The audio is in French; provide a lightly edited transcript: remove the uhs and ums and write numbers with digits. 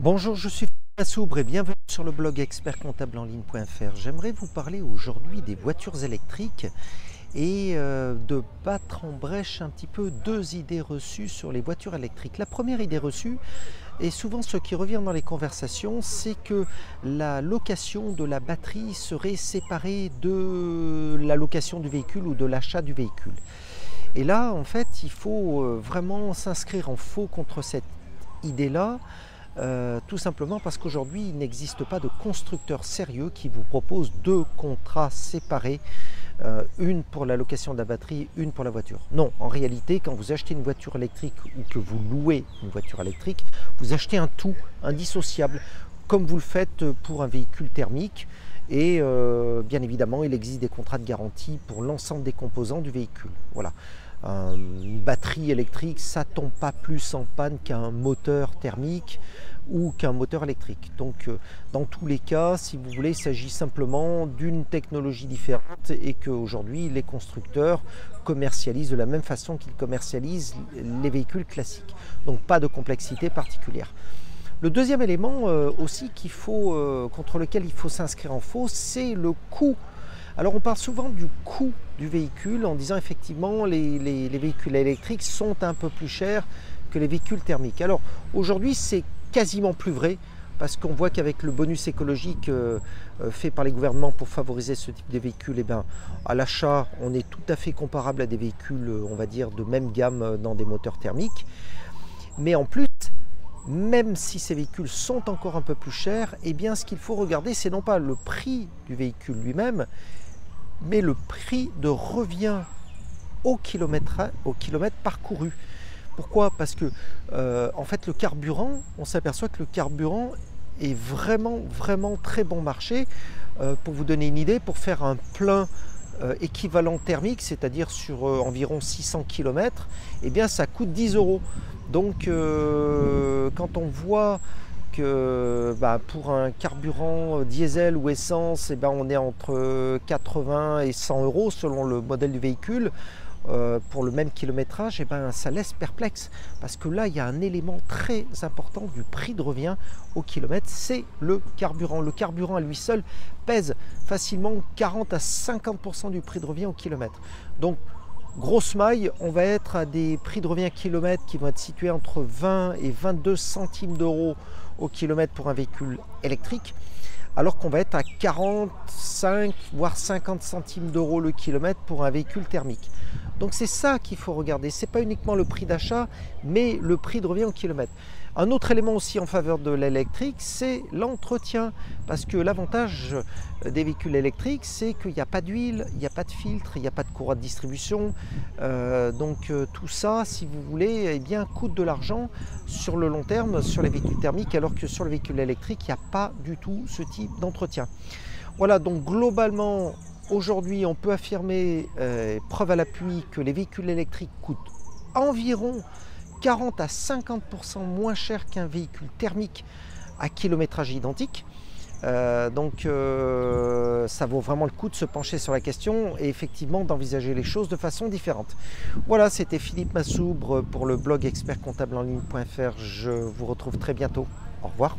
Bonjour, je suis Philippe Soubre et bienvenue sur le blog expertcomptableenligne.fr. J'aimerais vous parler aujourd'hui des voitures électriques et de battre en brèche un petit peu deux idées reçues sur les voitures électriques. La première idée reçue, et souvent ce qui revient dans les conversations, c'est que la location de la batterie serait séparée de la location du véhicule ou de l'achat du véhicule. Et là, en fait, il faut vraiment s'inscrire en faux contre cette idée-là. Tout simplement parce qu'aujourd'hui il n'existe pas de constructeur sérieux qui vous propose deux contrats séparés, une pour la location de la batterie, une pour la voiture. Non, en réalité quand vous achetez une voiture électrique ou que vous louez une voiture électrique, vous achetez un tout indissociable comme vous le faites pour un véhicule thermique et bien évidemment il existe des contrats de garantie pour l'ensemble des composants du véhicule. Voilà. Une batterie électrique, ça ne tombe pas plus en panne qu'un moteur thermique ou qu'un moteur électrique. Donc dans tous les cas, si vous voulez, il s'agit simplement d'une technologie différente et qu'aujourd'hui les constructeurs commercialisent de la même façon qu'ils commercialisent les véhicules classiques. Donc pas de complexité particulière. Le deuxième élément aussi contre lequel il faut s'inscrire en faux, c'est le coût. Alors on parle souvent du coût du véhicule en disant effectivement les véhicules électriques sont un peu plus chers que les véhicules thermiques. Alors aujourd'hui c'est quasiment plus vrai parce qu'on voit qu'avec le bonus écologique fait par les gouvernements pour favoriser ce type de véhicules, eh bien, à l'achat on est tout à fait comparable à des véhicules on va dire de même gamme dans des moteurs thermiques. Mais en plus, même si ces véhicules sont encore un peu plus chers, eh bien ce qu'il faut regarder, c'est non pas le prix du véhicule lui-même, mais le prix de revient au kilomètre parcouru. Pourquoi? Parce que en fait le carburant, on s'aperçoit que le carburant est vraiment très bon marché. Pour vous donner une idée, pour faire un plein équivalent thermique, c'est-à-dire sur environ 600 km, eh bien ça coûte 10 €. Donc quand on voit que pour un carburant diesel ou essence, on est entre 80 et 100 € selon le modèle du véhicule, pour le même kilométrage, ça laisse perplexe. Parce que là, il y a un élément très important du prix de revient au kilomètre, c'est le carburant. Le carburant à lui seul pèse facilement 40 à 50% du prix de revient au kilomètre. Donc, grosse maille, on va être à des prix de revient kilomètre qui vont être situés entre 20 et 22 centimes d'euros au kilomètre pour un véhicule électrique, alors qu'on va être à 45 voire 50 centimes d'euros le kilomètre pour un véhicule thermique. Donc c'est ça qu'il faut regarder, c'est pas uniquement le prix d'achat, mais le prix de revient au kilomètre. Un autre élément aussi en faveur de l'électrique, c'est l'entretien, parce que l'avantage des véhicules électriques, c'est qu'il n'y a pas d'huile, il n'y a pas de filtre, il n'y a pas de courroie de distribution, donc tout ça, si vous voulez, eh bien, coûte de l'argent sur le long terme sur les véhicules thermiques, alors que sur le véhicule électrique, il n'y a pas du tout ce type d'entretien. Voilà, donc globalement, aujourd'hui, on peut affirmer, preuve à l'appui, que les véhicules électriques coûtent environ 40 à 50% moins cher qu'un véhicule thermique à kilométrage identique. Donc ça vaut vraiment le coup de se pencher sur la question et effectivement d'envisager les choses de façon différente. Voilà, c'était Philippe Massoubre pour le blog expertcomptableenligne.fr. Je vous retrouve très bientôt. Au revoir.